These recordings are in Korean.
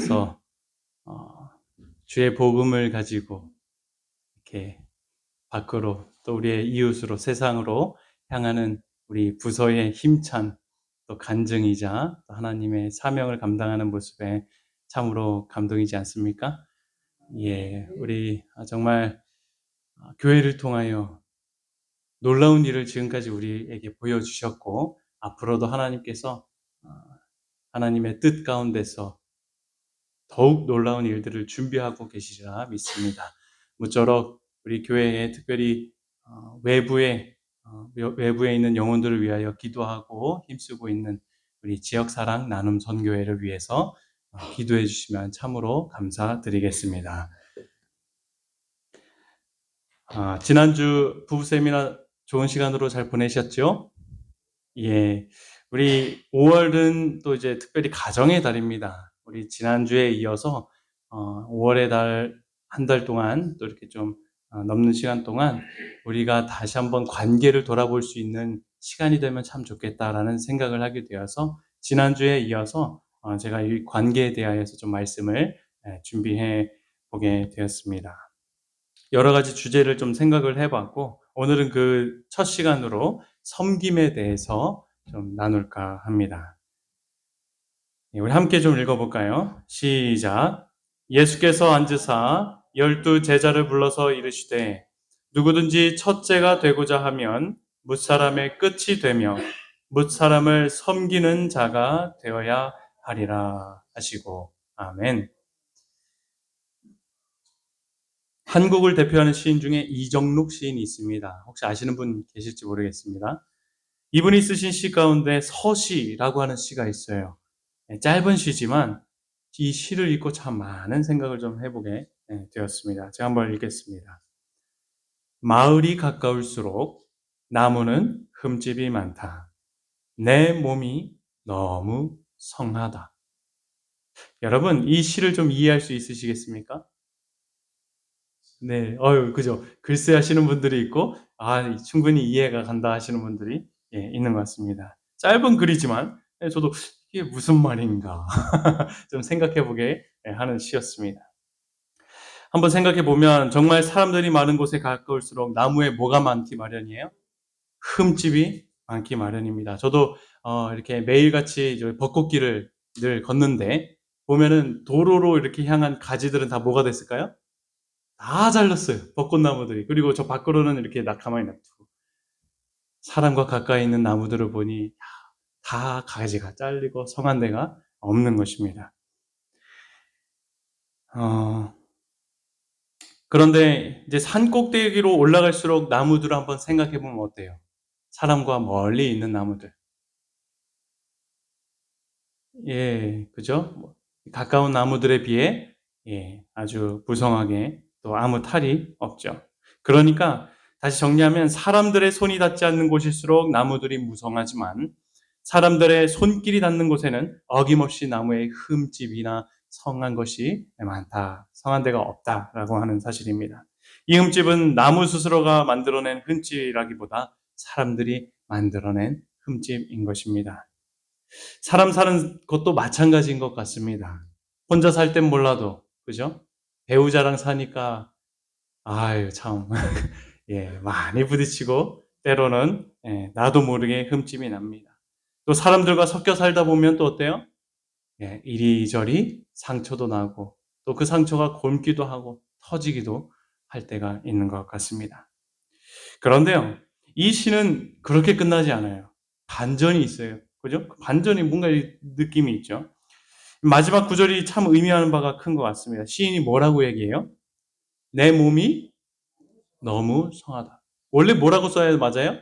안에서 주의 복음을 가지고 이렇게 밖으로 또 우리의 이웃으로 세상으로 향하는 우리 부서의 힘찬 또 간증이자 또 하나님의 사명을 감당하는 모습에 참으로 감동이지 않습니까? 예, 우리 정말 교회를 통하여 놀라운 일을 지금까지 우리에게 보여주셨고 앞으로도 하나님께서 어, 하나님의 뜻 가운데서 더욱 놀라운 일들을 준비하고 계시리라 믿습니다. 무쪼록 우리 교회에 특별히 외부에 있는 영혼들을 위하여 기도하고 힘쓰고 있는 우리 지역사랑 나눔 선교회를 위해서 기도해 주시면 참으로 감사드리겠습니다. 지난주 부부 세미나 좋은 시간으로 잘 보내셨죠? 예, 우리 5월은 또 이제 특별히 가정의 달입니다. 우리 지난주에 이어서 5월의 달, 한 달 동안 또 이렇게 좀 넘는 시간 동안 우리가 다시 한번 관계를 돌아볼 수 있는 시간이 되면 참 좋겠다라는 생각을 하게 되어서 지난주에 이어서 제가 이 관계에 대하여서 좀 말씀을 준비해 보게 되었습니다. 여러 가지 주제를 좀 생각을 해봤고 오늘은 그 첫 시간으로 섬김에 대해서 좀 나눌까 합니다. 우리 함께 좀 읽어볼까요? 시작. 예수께서 앉으사 12 제자를 불러서 이르시되 누구든지 첫째가 되고자 하면 뭇사람의 끝이 되며 뭇사람을 섬기는 자가 되어야 하리라 하시고 아멘. 한국을 대표하는 시인 중에 이정록 시인이 있습니다. 혹시 아시는 분 계실지 모르겠습니다. 이분이 쓰신 시 가운데 서시라고 하는 시가 있어요. 짧은 시지만 이 시를 읽고 참 많은 생각을 좀 해보게 되었습니다. 제가 한번 읽겠습니다. 마을이 가까울수록 나무는 흠집이 많다. 내 몸이 너무 성하다. 여러분, 이 시를 좀 이해할 수 있으시겠습니까? 네, 그죠. 글쎄 하시는 분들이 있고, 충분히 이해가 간다 하시는 분들이 있는 것 같습니다. 짧은 글이지만, 저도 이게 무슨 말인가 좀 생각해 보게 하는 시였습니다. 한번 생각해 보면 정말 사람들이 많은 곳에 가까울수록 나무에 뭐가 많기 마련이에요? 흠집이 많기 마련입니다. 저도 이렇게 매일같이 벚꽃길을 늘 걷는데 보면은 도로로 이렇게 향한 가지들은 다 뭐가 됐을까요? 다 잘렸어요. 벚꽃나무들이. 그리고 저 밖으로는 이렇게 가만히 놔두고. 사람과 가까이 있는 나무들을 보니 다 가지가 잘리고 성한 데가 없는 것입니다. 그런데 이제 산 꼭대기로 올라갈수록 나무들을 한번 생각해 보면 어때요? 사람과 멀리 있는 나무들. 예, 그죠? 가까운 나무들에 비해 아주 부성하게 또 아무 탈이 없죠. 그러니까 다시 정리하면 사람들의 손이 닿지 않는 곳일수록 나무들이 무성하지만 사람들의 손길이 닿는 곳에는 어김없이 나무의 흠집이나 성한 것이 많다. 성한 데가 없다라고 하는 사실입니다. 이 흠집은 나무 스스로가 만들어낸 흠집이라기보다 사람들이 만들어낸 흠집인 것입니다. 사람 사는 것도 마찬가지인 것 같습니다. 혼자 살 땐 몰라도, 그죠? 배우자랑 사니까, 참, 많이 부딪히고, 때로는, 나도 모르게 흠집이 납니다. 또 사람들과 섞여 살다 보면 또 어때요? 이리저리 상처도 나고, 또 그 상처가 곪기도 하고, 터지기도 할 때가 있는 것 같습니다. 그런데요, 이 시는 그렇게 끝나지 않아요. 반전이 있어요. 그죠? 반전이 뭔가 느낌이 있죠. 마지막 구절이 참 의미하는 바가 큰 것 같습니다. 시인이 뭐라고 얘기해요? 내 몸이 너무 성하다. 원래 뭐라고 써야 맞아요?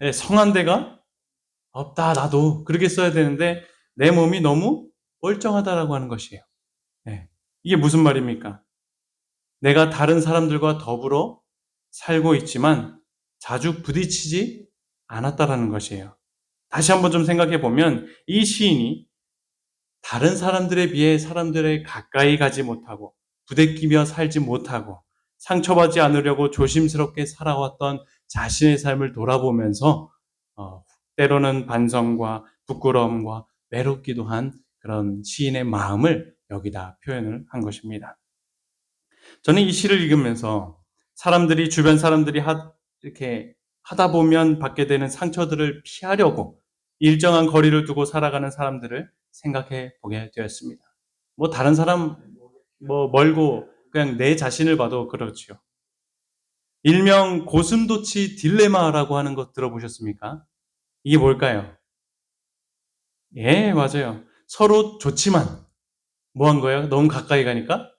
네, 성한 데가 없다. 나도 그렇게 써야 되는데 내 몸이 너무 멀쩡하다라고 하는 것이에요. 네. 이게 무슨 말입니까? 내가 다른 사람들과 더불어 살고 있지만 자주 부딪히지 않았다라는 것이에요. 다시 한번 좀 생각해 보면 이 시인이 다른 사람들에 비해 사람들에 가까이 가지 못하고 부대끼며 살지 못하고 상처받지 않으려고 조심스럽게 살아왔던 자신의 삶을 돌아보면서 때로는 반성과 부끄러움과 외롭기도 한 그런 시인의 마음을 여기다 표현을 한 것입니다. 저는 이 시를 읽으면서 주변 사람들이 이렇게 하다 보면 받게 되는 상처들을 피하려고 일정한 거리를 두고 살아가는 사람들을 생각해 보게 되었습니다. 뭐 다른 사람 멀고 그냥 내 자신을 봐도 그렇지요. 일명 고슴도치 딜레마라고 하는 것 들어보셨습니까? 이게 뭘까요? 예, 맞아요. 서로 좋지만 뭐 한 거예요? 너무 가까이 가니까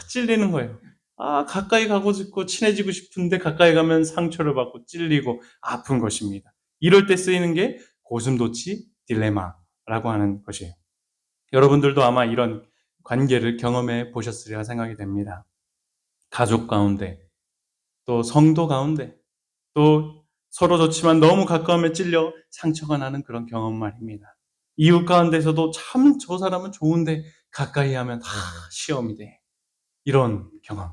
찔리는 거예요. 가까이 가고 싶고 친해지고 싶은데 가까이 가면 상처를 받고 찔리고 아픈 것입니다. 이럴 때 쓰이는 게 고슴도치 딜레마라고 하는 것이에요. 여러분들도 아마 이런 관계를 경험해 보셨으리라 생각이 됩니다. 가족 가운데, 또 성도 가운데, 또 서로 좋지만 너무 가까우면 찔려 상처가 나는 그런 경험 말입니다. 이웃 가운데서도 참 저 사람은 좋은데 가까이 하면 시험이 돼. 이런 경험.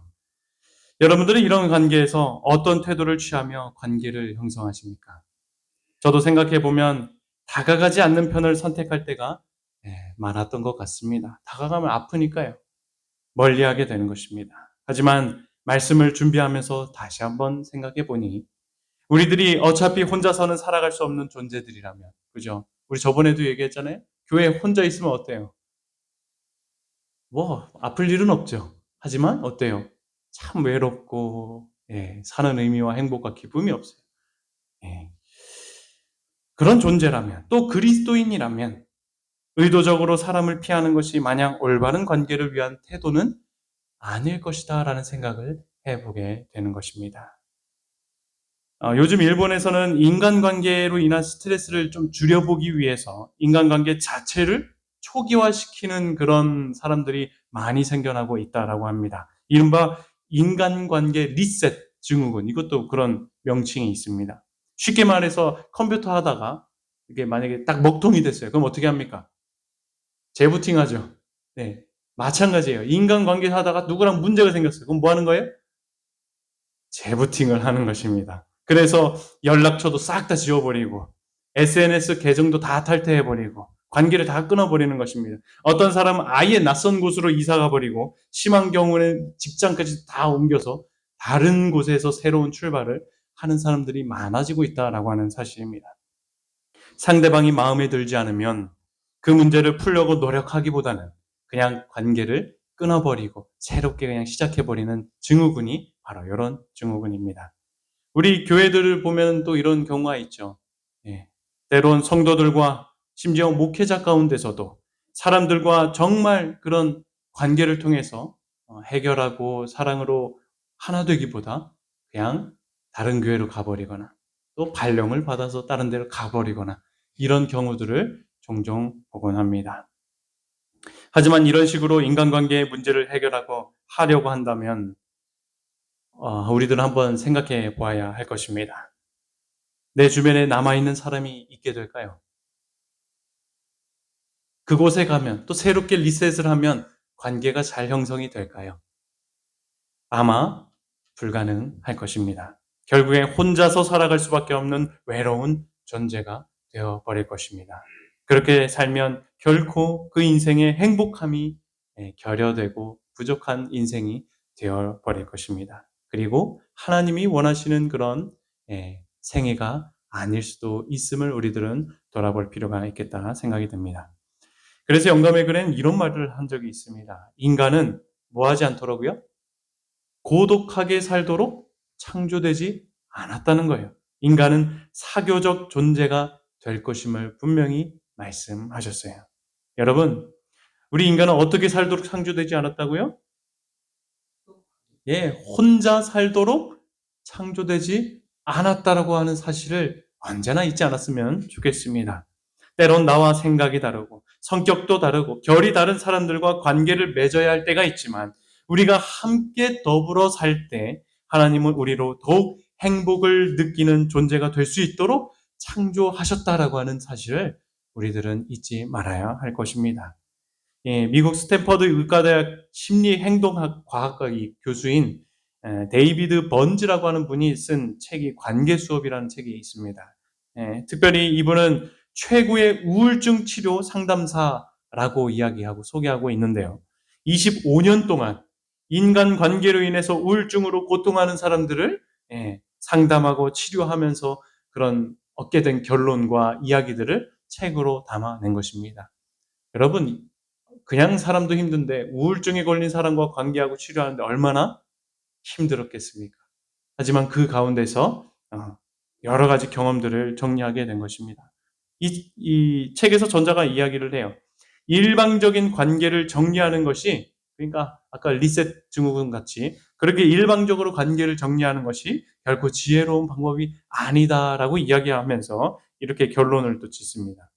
여러분들은 이런 관계에서 어떤 태도를 취하며 관계를 형성하십니까? 저도 생각해 보면 다가가지 않는 편을 선택할 때가 많았던 것 같습니다. 다가가면 아프니까요. 멀리하게 되는 것입니다. 하지만 말씀을 준비하면서 다시 한번 생각해 보니 우리들이 어차피 혼자서는 살아갈 수 없는 존재들이라면, 그죠? 우리 저번에도 얘기했잖아요. 교회에 혼자 있으면 어때요? 뭐 아플 일은 없죠. 하지만 어때요? 참 외롭고 사는 의미와 행복과 기쁨이 없어요. 예. 그런 존재라면 또 그리스도인이라면 의도적으로 사람을 피하는 것이 마냥 올바른 관계를 위한 태도는 아닐 것이다라는 생각을 해보게 되는 것입니다. 요즘 일본에서는 인간관계로 인한 스트레스를 좀 줄여보기 위해서 인간관계 자체를 초기화시키는 그런 사람들이 많이 생겨나고 있다라고 합니다. 이른바 인간관계 리셋 증후군, 이것도 그런 명칭이 있습니다. 쉽게 말해서 컴퓨터 하다가 이게 만약에 딱 먹통이 됐어요. 그럼 어떻게 합니까? 재부팅하죠. 네, 마찬가지예요. 인간관계 하다가 누구랑 문제가 생겼어요. 그럼 뭐 하는 거예요? 재부팅을 하는 것입니다. 그래서 연락처도 싹 다 지워버리고 SNS 계정도 다 탈퇴해버리고 관계를 다 끊어버리는 것입니다. 어떤 사람은 아예 낯선 곳으로 이사가 버리고 심한 경우는 직장까지 다 옮겨서 다른 곳에서 새로운 출발을 하는 사람들이 많아지고 있다라고 하는 사실입니다. 상대방이 마음에 들지 않으면 그 문제를 풀려고 노력하기보다는 그냥 관계를 끊어버리고 새롭게 그냥 시작해버리는 증후군이 바로 이런 증후군입니다. 우리 교회들을 보면 또 이런 경우가 있죠. 때론 성도들과 심지어 목회자 가운데서도 사람들과 정말 그런 관계를 통해서 해결하고 사랑으로 하나 되기보다 그냥 다른 교회로 가버리거나 또 발령을 받아서 다른 데로 가버리거나 이런 경우들을 종종 보곤 합니다. 하지만 이런 식으로 인간관계의 문제를 해결하고 하려고 한다면 우리들은 한번 생각해 보아야 할 것입니다. 내 주변에 남아있는 사람이 있게 될까요? 그곳에 가면 또 새롭게 리셋을 하면 관계가 잘 형성이 될까요? 아마 불가능할 것입니다. 결국에 혼자서 살아갈 수밖에 없는 외로운 존재가 되어버릴 것입니다. 그렇게 살면 결코 그 인생의 행복함이 결여되고 부족한 인생이 되어버릴 것입니다. 그리고 하나님이 원하시는 그런 생애가 아닐 수도 있음을 우리들은 돌아볼 필요가 있겠다 생각이 듭니다. 그래서 영감의 글에는 이런 말을 한 적이 있습니다. 인간은 뭐 하지 않도록요? 고독하게 살도록 창조되지 않았다는 거예요. 인간은 사교적 존재가 될 것임을 분명히 말씀하셨어요. 여러분, 우리 인간은 어떻게 살도록 창조되지 않았다고요? 혼자 살도록 창조되지 않았다라고 하는 사실을 언제나 잊지 않았으면 좋겠습니다. 때론 나와 생각이 다르고 성격도 다르고 결이 다른 사람들과 관계를 맺어야 할 때가 있지만 우리가 함께 더불어 살 때 하나님은 우리로 더욱 행복을 느끼는 존재가 될 수 있도록 창조하셨다라고 하는 사실을 우리들은 잊지 말아야 할 것입니다. 미국 스탠퍼드 의과대학 심리행동학 과학과 교수인 데이비드 번즈라고 하는 분이 쓴 책이 관계 수업이라는 책이 있습니다. 특별히 이분은 최고의 우울증 치료 상담사 라고 이야기하고 소개하고 있는데요. 25년 동안 인간 관계로 인해서 우울증으로 고통하는 사람들을 상담하고 치료하면서 그런 얻게 된 결론과 이야기들을 책으로 담아낸 것입니다. 여러분, 그냥 사람도 힘든데 우울증에 걸린 사람과 관계하고 치료하는데 얼마나 힘들었겠습니까? 하지만 그 가운데서 여러 가지 경험들을 정리하게 된 것입니다. 이 책에서 전자가 이야기를 해요. 일방적인 관계를 정리하는 것이, 그러니까 아까 리셋 증후군 같이 그렇게 일방적으로 관계를 정리하는 것이 결코 지혜로운 방법이 아니다라고 이야기하면서 이렇게 결론을 또 짓습니다.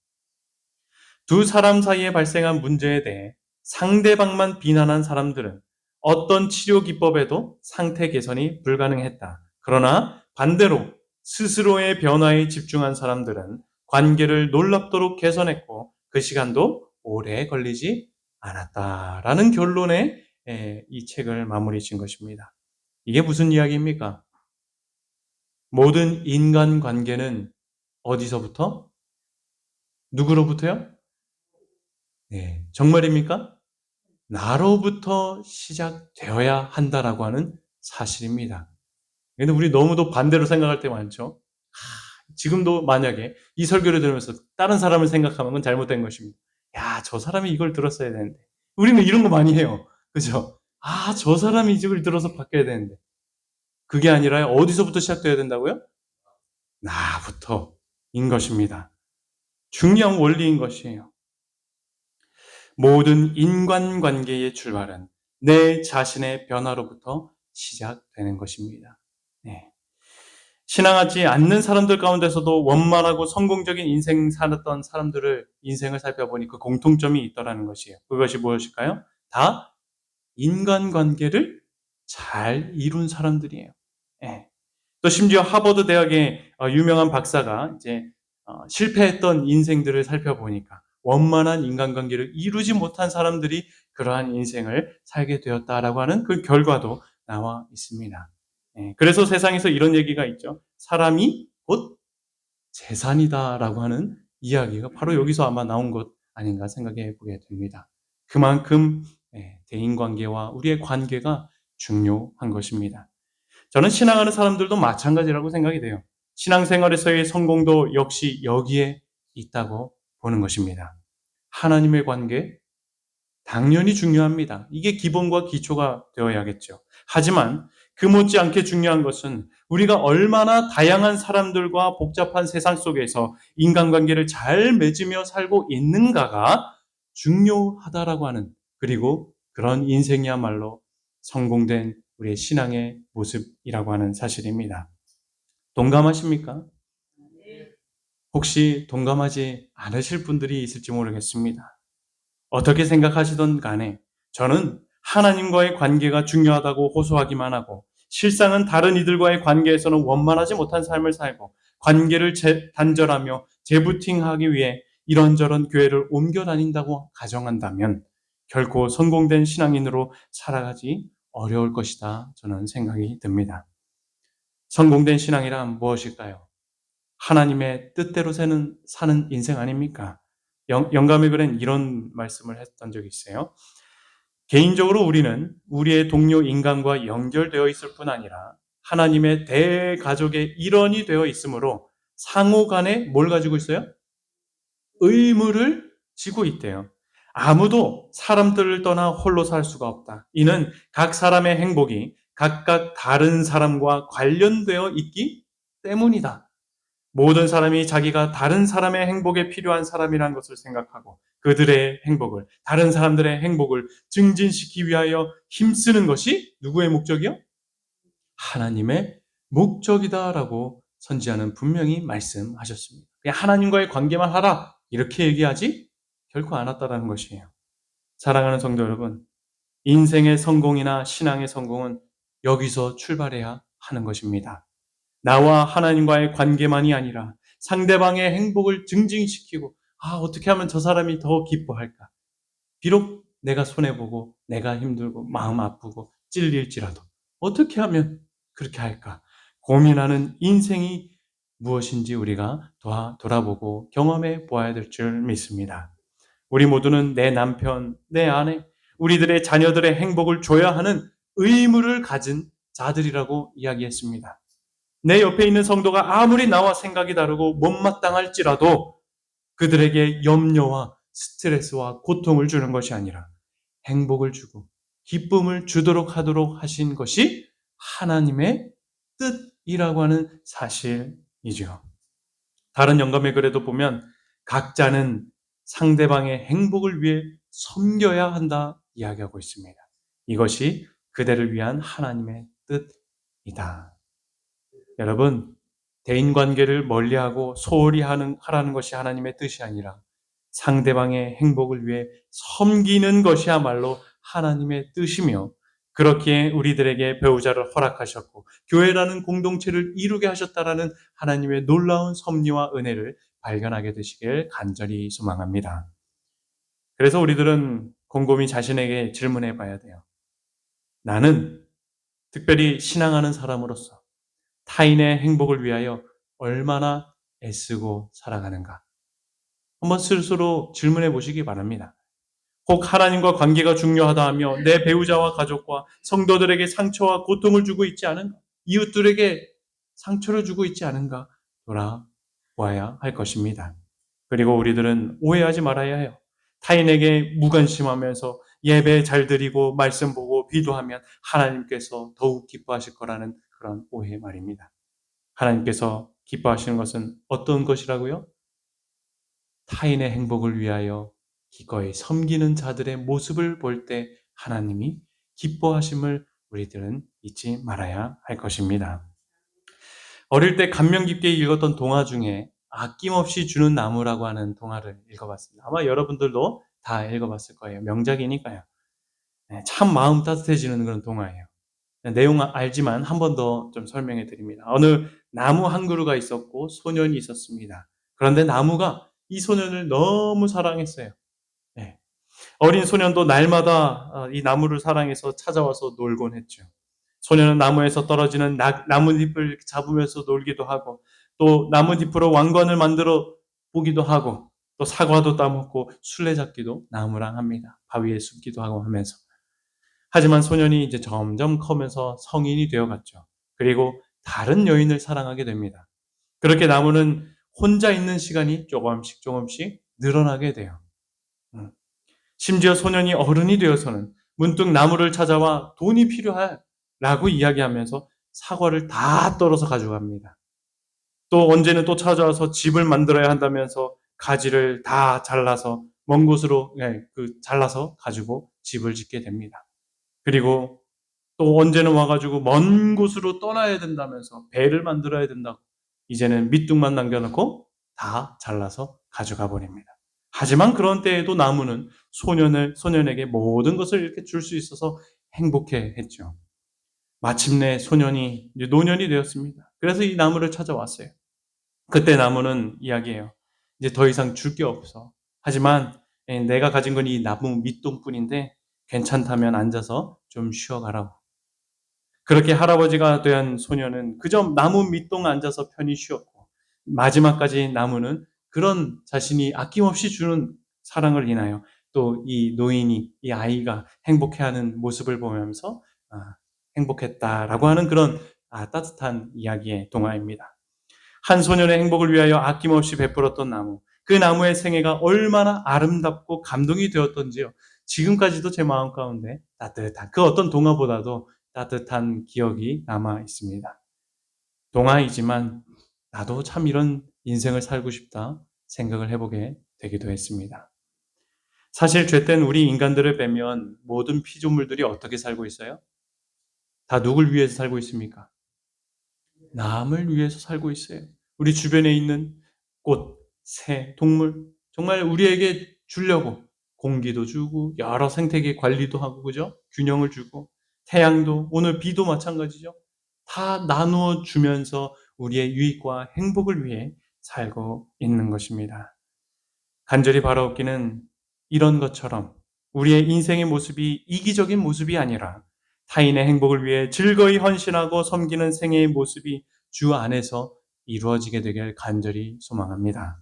두 사람 사이에 발생한 문제에 대해 상대방만 비난한 사람들은 어떤 치료 기법에도 상태 개선이 불가능했다. 그러나 반대로 스스로의 변화에 집중한 사람들은 관계를 놀랍도록 개선했고 그 시간도 오래 걸리지 않았다라는 결론에 이 책을 마무리 진 것입니다. 이게 무슨 이야기입니까? 모든 인간 관계는 어디서부터? 누구로부터요? 네, 정말입니까? 나로부터 시작되어야 한다라고 하는 사실입니다. 근데 우리 너무도 반대로 생각할 때 많죠. 지금도 만약에 이 설교를 들으면서 다른 사람을 생각하면 그건 잘못된 것입니다. 야, 저 사람이 이걸 들었어야 되는데. 우리는 이런 거 많이 해요. 그죠? 아, 저 사람이 이걸 들어서 바뀌어야 되는데. 그게 아니라 어디서부터 시작되어야 된다고요? 나부터인 것입니다. 중요한 원리인 것이에요. 모든 인간관계의 출발은 내 자신의 변화로부터 시작되는 것입니다. 네. 신앙하지 않는 사람들 가운데서도 원만하고 성공적인 인생 살았던 사람들을 인생을 살펴보니 그 공통점이 있더라는 것이에요. 그것이 무엇일까요? 다 인간관계를 잘 이룬 사람들이에요. 네. 또 심지어 하버드 대학의 유명한 박사가 이제 실패했던 인생들을 살펴보니까 원만한 인간관계를 이루지 못한 사람들이 그러한 인생을 살게 되었다라고 하는 그 결과도 나와 있습니다. 그래서 세상에서 이런 얘기가 있죠. 사람이 곧 재산이다라고 하는 이야기가 바로 여기서 아마 나온 것 아닌가 생각해 보게 됩니다. 그만큼 대인관계와 우리의 관계가 중요한 것입니다. 저는 신앙하는 사람들도 마찬가지라고 생각이 돼요. 신앙생활에서의 성공도 역시 여기에 있다고 보는 것입니다. 하나님의 관계, 당연히 중요합니다. 이게 기본과 기초가 되어야겠죠. 하지만 그 못지않게 중요한 것은 우리가 얼마나 다양한 사람들과 복잡한 세상 속에서 인간관계를 잘 맺으며 살고 있는가가 중요하다라고 하는, 그리고 그런 인생이야말로 성공된 우리의 신앙의 모습이라고 하는 사실입니다. 동감하십니까? 혹시 동감하지 않으실 분들이 있을지 모르겠습니다. 어떻게 생각하시던 간에 저는 하나님과의 관계가 중요하다고 호소하기만 하고 실상은 다른 이들과의 관계에서는 원만하지 못한 삶을 살고 관계를 단절하며 재부팅하기 위해 이런저런 교회를 옮겨 다닌다고 가정한다면 결코 성공된 신앙인으로 살아가지 어려울 것이다 저는 생각이 듭니다. 성공된 신앙이란 무엇일까요? 하나님의 뜻대로 사는 인생 아닙니까? 영감의 글엔 이런 말씀을 했던 적이 있어요. 개인적으로 우리는 우리의 동료 인간과 연결되어 있을 뿐 아니라 하나님의 대가족의 일원이 되어 있으므로 상호 간에 뭘 가지고 있어요? 의무를 지고 있대요. 아무도 사람들을 떠나 홀로 살 수가 없다. 이는 각 사람의 행복이 각각 다른 사람과 관련되어 있기 때문이다. 모든 사람이 자기가 다른 사람의 행복에 필요한 사람이라는 것을 생각하고 그들의 행복을, 다른 사람들의 행복을 증진시키기 위하여 힘쓰는 것이 누구의 목적이요? 하나님의 목적이다라고 선지자는 분명히 말씀하셨습니다. 그냥 하나님과의 관계만 하라 이렇게 얘기하지 결코 않았다라는 것이에요. 사랑하는 성도 여러분, 인생의 성공이나 신앙의 성공은 여기서 출발해야 하는 것입니다. 나와 하나님과의 관계만이 아니라 상대방의 행복을 증진시키고 어떻게 하면 저 사람이 더 기뻐할까? 비록 내가 손해보고 내가 힘들고 마음 아프고 찔릴지라도 어떻게 하면 그렇게 할까? 고민하는 인생이 무엇인지 우리가 돌아보고 경험해 보아야 될 줄 믿습니다. 우리 모두는 내 남편, 내 아내, 우리들의 자녀들의 행복을 줘야 하는 의무를 가진 자들이라고 이야기했습니다. 내 옆에 있는 성도가 아무리 나와 생각이 다르고 못마땅할지라도 그들에게 염려와 스트레스와 고통을 주는 것이 아니라 행복을 주고 기쁨을 주도록 하도록 하신 것이 하나님의 뜻이라고 하는 사실이죠. 다른 영감의 글에도 보면 각자는 상대방의 행복을 위해 섬겨야 한다 이야기하고 있습니다. 이것이 그대를 위한 하나님의 뜻이다. 여러분, 대인관계를 멀리하고 소홀히 하라는 것이 하나님의 뜻이 아니라 상대방의 행복을 위해 섬기는 것이야말로 하나님의 뜻이며, 그렇기에 우리들에게 배우자를 허락하셨고 교회라는 공동체를 이루게 하셨다라는 하나님의 놀라운 섭리와 은혜를 발견하게 되시길 간절히 소망합니다. 그래서 우리들은 곰곰이 자신에게 질문해 봐야 돼요. 나는 특별히 신앙하는 사람으로서 타인의 행복을 위하여 얼마나 애쓰고 살아가는가? 한번 스스로 질문해 보시기 바랍니다. 혹 하나님과 관계가 중요하다 하며 내 배우자와 가족과 성도들에게 상처와 고통을 주고 있지 않은가? 이웃들에게 상처를 주고 있지 않은가? 돌아보아야 할 것입니다. 그리고 우리들은 오해하지 말아야 해요. 타인에게 무관심하면서 예배 잘 드리고 말씀 보고 기도하면 하나님께서 더욱 기뻐하실 거라는 그런 오해 말입니다. 하나님께서 기뻐하시는 것은 어떤 것이라고요? 타인의 행복을 위하여 기꺼이 섬기는 자들의 모습을 볼 때 하나님이 기뻐하심을 우리들은 잊지 말아야 할 것입니다. 어릴 때 감명 깊게 읽었던 동화 중에 아낌없이 주는 나무라고 하는 동화를 읽어봤습니다. 아마 여러분들도 다 읽어봤을 거예요. 명작이니까요. 참 마음 따뜻해지는 그런 동화예요. 내용 알지만 한 번 더 좀 설명해 드립니다. 어느 나무 한 그루가 있었고 소년이 있었습니다. 그런데 나무가 이 소년을 너무 사랑했어요. 네. 어린 소년도 날마다 이 나무를 사랑해서 찾아와서 놀곤 했죠. 소년은 나무에서 떨어지는 나뭇잎을 잡으면서 놀기도 하고, 또 나뭇잎으로 왕관을 만들어 보기도 하고, 또 사과도 따먹고 술래잡기도 나무랑 합니다. 바위에 숨기도 하고 하면서. 하지만 소년이 이제 점점 커면서 성인이 되어갔죠. 그리고 다른 여인을 사랑하게 됩니다. 그렇게 나무는 혼자 있는 시간이 조금씩 늘어나게 돼요. 심지어 소년이 어른이 되어서는 문득 나무를 찾아와 돈이 필요해 라고 이야기하면서 사과를 다 떨어서 가져갑니다. 또 언제는 또 찾아와서 집을 만들어야 한다면서 가지를 다 잘라서 먼 곳으로 잘라서 가지고 집을 짓게 됩니다. 그리고 또 언제는 와가지고 먼 곳으로 떠나야 된다면서 배를 만들어야 된다고 이제는 밑둥만 남겨놓고 다 잘라서 가져가 버립니다. 하지만 그런 때에도 나무는 소년에게 모든 것을 이렇게 줄 수 있어서 행복해 했죠. 마침내 소년이 이제 노년이 되었습니다. 그래서 이 나무를 찾아왔어요. 그때 나무는 이야기해요. 이제 더 이상 줄 게 없어. 하지만 내가 가진 건 이 나무 밑동뿐인데 괜찮다면 앉아서 좀 쉬어가라고. 그렇게 할아버지가 된 소년은 그저 나무 밑동 앉아서 편히 쉬었고, 마지막까지 나무는 그런 자신이 아낌없이 주는 사랑을 인하여 또 이 노인이, 이 아이가 행복해하는 모습을 보면서 행복했다라고 하는 그런 따뜻한 이야기의 동화입니다. 한 소년의 행복을 위하여 아낌없이 베풀었던 나무, 그 나무의 생애가 얼마나 아름답고 감동이 되었던지요. 지금까지도 제 마음 가운데 따뜻한, 그 어떤 동화보다도 따뜻한 기억이 남아 있습니다. 동화이지만 나도 참 이런 인생을 살고 싶다 생각을 해보게 되기도 했습니다. 사실 죄된 우리 인간들을 빼면 모든 피조물들이 어떻게 살고 있어요? 다 누굴 위해서 살고 있습니까? 남을 위해서 살고 있어요. 우리 주변에 있는 꽃, 새, 동물, 정말 우리에게 주려고 공기도 주고 여러 생태계 관리도 하고, 그죠? 균형을 주고, 태양도, 오늘 비도 마찬가지죠. 다 나누어 주면서 우리의 유익과 행복을 위해 살고 있는 것입니다. 간절히 바라옵기는 이런 것처럼 우리의 인생의 모습이 이기적인 모습이 아니라 타인의 행복을 위해 즐거이 헌신하고 섬기는 생애의 모습이 주 안에서 이루어지게 되길 간절히 소망합니다.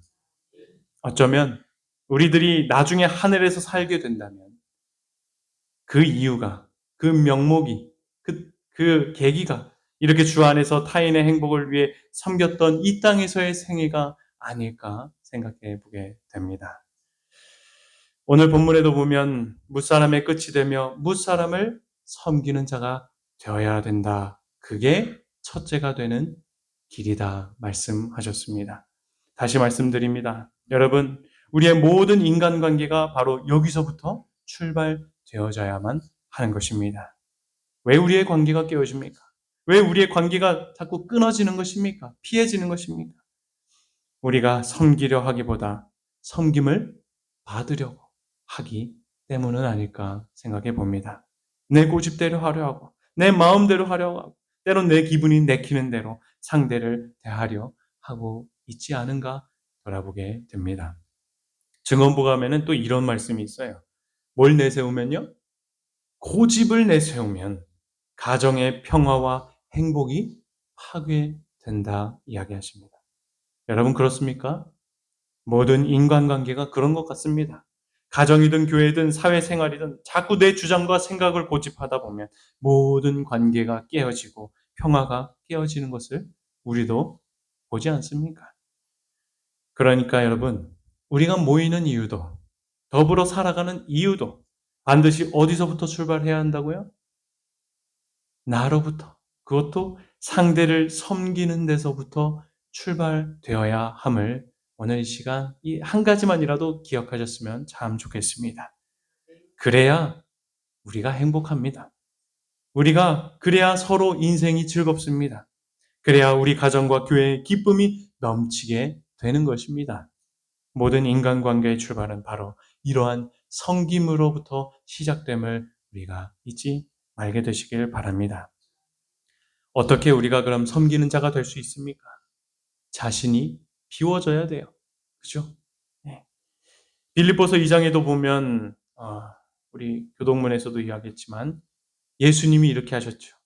어쩌면 우리들이 나중에 하늘에서 살게 된다면 그 이유가, 그 명목이, 그 계기가 이렇게 주 안에서 타인의 행복을 위해 섬겼던 이 땅에서의 생애가 아닐까 생각해 보게 됩니다. 오늘 본문에도 보면 뭇사람의 끝이 되며 뭇사람을 섬기는 자가 되어야 된다. 그게 첫째가 되는 길이다 말씀하셨습니다. 다시 말씀드립니다. 여러분, 우리의 모든 인간관계가 바로 여기서부터 출발되어져야만 하는 것입니다. 왜 우리의 관계가 깨어집니까? 왜 우리의 관계가 자꾸 끊어지는 것입니까? 피해지는 것입니까? 우리가 섬기려 하기보다 섬김을 받으려고 하기 때문은 아닐까 생각해 봅니다. 내 고집대로 하려 하고, 내 마음대로 하려 하고, 때론 내 기분이 내키는 대로 상대를 대하려 하고 있지 않은가 돌아보게 됩니다. 증언보감에는 또 이런 말씀이 있어요. 뭘 내세우면요? 고집을 내세우면 가정의 평화와 행복이 파괴된다 이야기하십니다. 여러분 그렇습니까? 모든 인간관계가 그런 것 같습니다. 가정이든 교회든 사회생활이든 자꾸 내 주장과 생각을 고집하다 보면 모든 관계가 깨어지고 평화가 깨어지는 것을 우리도 보지 않습니까? 그러니까 여러분, 우리가 모이는 이유도, 더불어 살아가는 이유도 반드시 어디서부터 출발해야 한다고요? 나로부터. 그것도 상대를 섬기는 데서부터 출발되어야 함을 오늘 이 시간 이 한 가지만이라도 기억하셨으면 참 좋겠습니다. 그래야 우리가 행복합니다. 우리가 그래야 서로 인생이 즐겁습니다. 그래야 우리 가정과 교회의 기쁨이 넘치게 되는 것입니다. 모든 인간관계의 출발은 바로 이러한 섬김으로부터 시작됨을 우리가 잊지 말게 되시길 바랍니다. 어떻게 우리가 그럼 섬기는 자가 될 수 있습니까? 자신이 비워져야 돼요. 그죠? 네. 빌립보서 2장에도 보면 우리 교동문에서도 이야기했지만 예수님이 이렇게 하셨죠.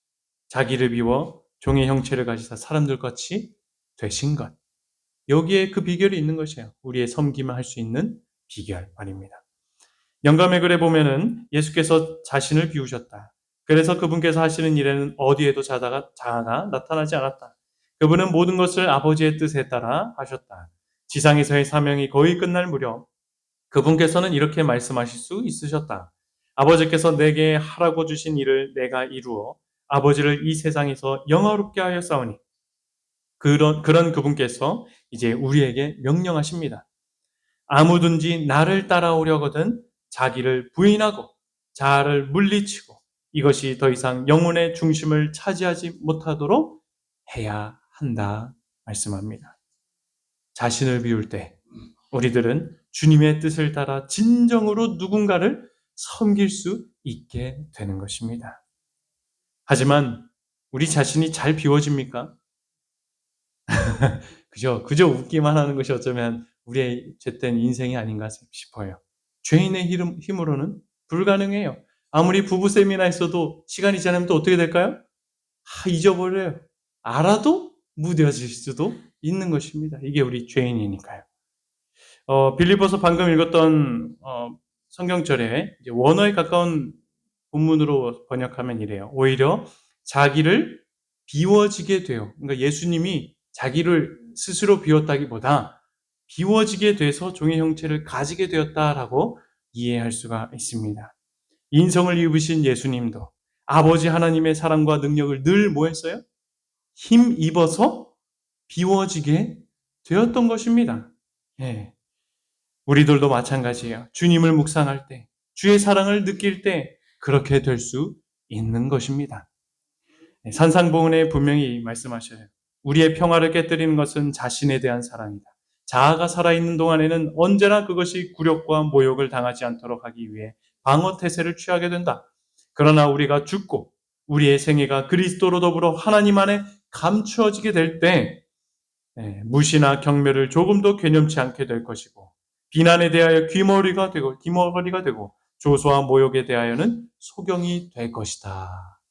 자기를 비워 종의 형체를 가지사 사람들 같이 되신 것. 여기에 그 비결이 있는 것이에요. 우리의 섬김을 할 수 있는 비결 말입니다. 영감의 글에 보면은 예수께서 자신을 비우셨다. 그래서 그분께서 하시는 일에는 어디에도 자아가 나타나지 않았다. 그분은 모든 것을 아버지의 뜻에 따라 하셨다. 지상에서의 사명이 거의 끝날 무렵 그분께서는 이렇게 말씀하실 수 있으셨다. 아버지께서 내게 하라고 주신 일을 내가 이루어 아버지를 이 세상에서 영화롭게 하였사오니 그런 그분께서 이제 우리에게 명령하십니다. 아무든지 나를 따라오려거든 자기를 부인하고 자아를 물리치고 이것이 더 이상 영혼의 중심을 차지하지 못하도록 해야 한다 말씀합니다. 자신을 비울 때 우리들은 주님의 뜻을 따라 진정으로 누군가를 섬길 수 있게 되는 것입니다. 하지만 우리 자신이 잘 비워집니까? 그저 웃기만 하는 것이 어쩌면 우리의 죄된 인생이 아닌가 싶어요. 죄인의 힘으로는 불가능해요. 아무리 부부 세미나 있어도 시간이 지나면 또 어떻게 될까요? 잊어버려요. 알아도 무뎌질 수도 있는 것입니다. 이게 우리 죄인이니까요. 빌립보서 방금 읽었던 성경절에 이제 원어에 가까운 본문으로 번역하면 이래요. 오히려 자기를 비워지게 돼요. 그러니까 예수님이 자기를 스스로 비웠다기보다 비워지게 돼서 종의 형체를 가지게 되었다라고 이해할 수가 있습니다. 인성을 입으신 예수님도 아버지 하나님의 사랑과 능력을 늘 뭐 했어요? 힘 입어서 비워지게 되었던 것입니다. 예. 우리들도 마찬가지예요. 주님을 묵상할 때, 주의 사랑을 느낄 때 그렇게 될 수 있는 것입니다. 산상보훈에 분명히 말씀하셔요. 우리의 평화를 깨뜨리는 것은 자신에 대한 사랑이다. 자아가 살아있는 동안에는 언제나 그것이 굴욕과 모욕을 당하지 않도록 하기 위해 방어태세를 취하게 된다. 그러나 우리가 죽고 우리의 생애가 그리스도로 더불어 하나님 안에 감추어지게 될 때 무시나 경멸을 조금도 괴념치 않게 될 것이고 비난에 대하여 귀머거리가 되고 조소와 모욕에 대하여는 소경이 될 것이다.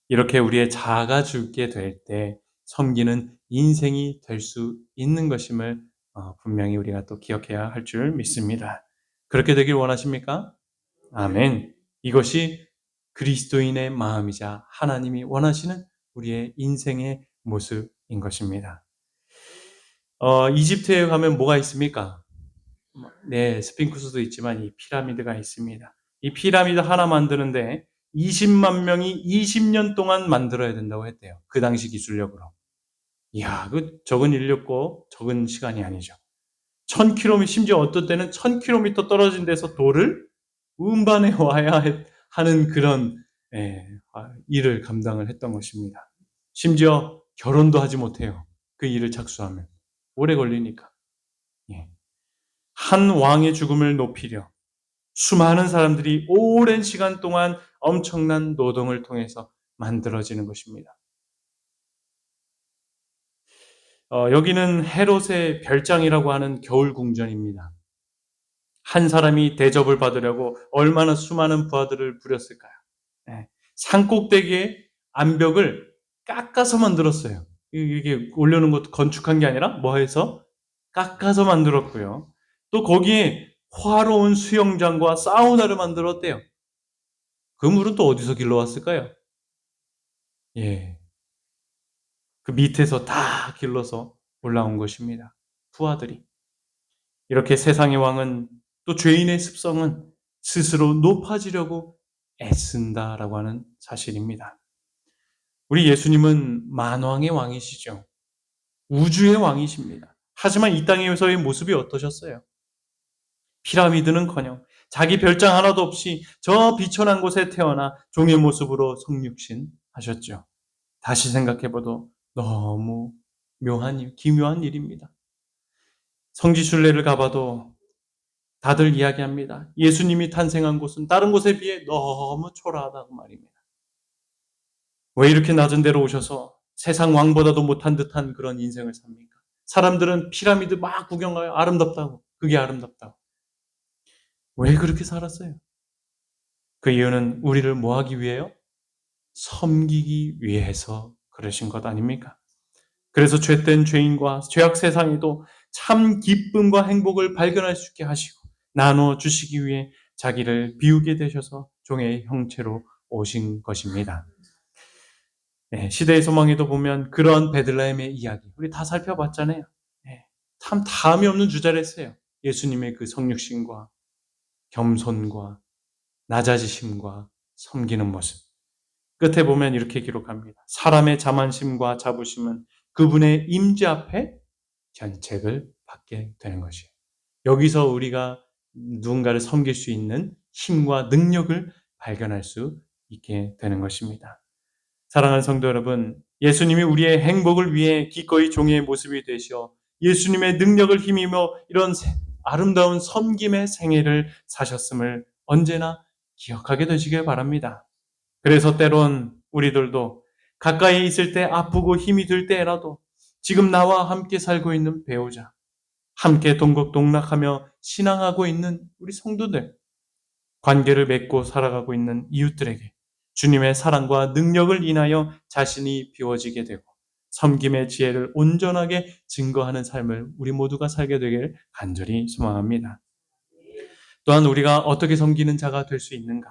이렇게 우리의 자아가 죽게 될 때 섬기는 인생이 될 수 있는 것임을 분명히 우리가 또 기억해야 할 줄 믿습니다. 그렇게 되길 원하십니까? 아멘. 이것이 그리스도인의 마음이자 하나님이 원하시는 우리의 인생의 모습인 것입니다. 이집트에 가면 뭐가 있습니까? 네, 스핑크스도 있지만 이 피라미드가 있습니다. 이 피라미드 하나 만드는데 20만 명이 20년 동안 만들어야 된다고 했대요. 그 당시 기술력으로. 이야, 그 적은 인력고 적은 시간이 아니죠. 1000km, 심지어 어떤 때는 1000km 떨어진 데서 돌을 운반해 와야 하는 그런 일을 감당을 했던 것입니다. 심지어 결혼도 하지 못해요. 그 일을 착수하면. 오래 걸리니까. 예. 한 왕의 죽음을 높이려 수많은 사람들이 오랜 시간 동안 엄청난 노동을 통해서 만들어지는 것입니다. 여기는 헤롯의 별장이라고 하는 겨울 궁전입니다. 한 사람이 대접을 받으려고 얼마나 수많은 부하들을 부렸을까요? 네. 산꼭대기에 암벽을 깎아서 만들었어요. 이게 올려놓은 것도 건축한 게 아니라 뭐 해서 깎아서 만들었고요. 또 거기에 화로운 수영장과 사우나를 만들었대요. 그 물은 또 어디서 길러왔을까요? 예. 그 밑에서 다 길러서 올라온 것입니다. 부하들이. 이렇게 세상의 왕은 또 죄인의 습성은 스스로 높아지려고 애쓴다라고 하는 사실입니다. 우리 예수님은 만왕의 왕이시죠. 우주의 왕이십니다. 하지만 이 땅에서의 모습이 어떠셨어요? 피라미드는커녕 자기 별장 하나도 없이 저 비천한 곳에 태어나 종의 모습으로 성육신 하셨죠. 다시 생각해봐도 너무 기묘한 일입니다. 성지순례를 가봐도 다들 이야기합니다. 예수님이 탄생한 곳은 다른 곳에 비해 너무 초라하다고 말입니다. 왜 이렇게 낮은 데로 오셔서 세상 왕보다도 못한 듯한 그런 인생을 삽니까? 사람들은 피라미드 막 구경가요. 아름답다고. 그게 아름답다고. 왜 그렇게 살았어요? 그 이유는 우리를 뭐 하기 위해요? 섬기기 위해서 그러신 것 아닙니까? 그래서 죄된 죄인과 죄악 세상에도 참 기쁨과 행복을 발견할 수 있게 하시고 나눠 주시기 위해 자기를 비우게 되셔서 종의 형체로 오신 것입니다. 네, 시대의 소망에도 보면 그런 베들레헴의 이야기 우리 다 살펴봤잖아요. 네, 참 다음이 없는 주제를 했어요. 예수님의 그 성육신과 겸손과 낮아지심과 섬기는 모습. 끝에 보면 이렇게 기록합니다. 사람의 자만심과 자부심은 그분의 임재 앞에 견책을 받게 되는 것이에요. 여기서 우리가 누군가를 섬길 수 있는 힘과 능력을 발견할 수 있게 되는 것입니다. 사랑하는 성도 여러분, 예수님이 우리의 행복을 위해 기꺼이 종의 모습이 되시어 예수님의 능력을 힘입어 이런 아름다운 섬김의 생애를 사셨음을 언제나 기억하게 되시길 바랍니다. 그래서 때론 우리들도 가까이 있을 때 아프고 힘이 들 때라도 지금 나와 함께 살고 있는 배우자, 함께 동고동락하며 신앙하고 있는 우리 성도들, 관계를 맺고 살아가고 있는 이웃들에게 주님의 사랑과 능력을 인하여 자신이 비워지게 되고 섬김의 지혜를 온전하게 증거하는 삶을 우리 모두가 살게 되길 간절히 소망합니다. 또한 우리가 어떻게 섬기는 자가 될 수 있는가?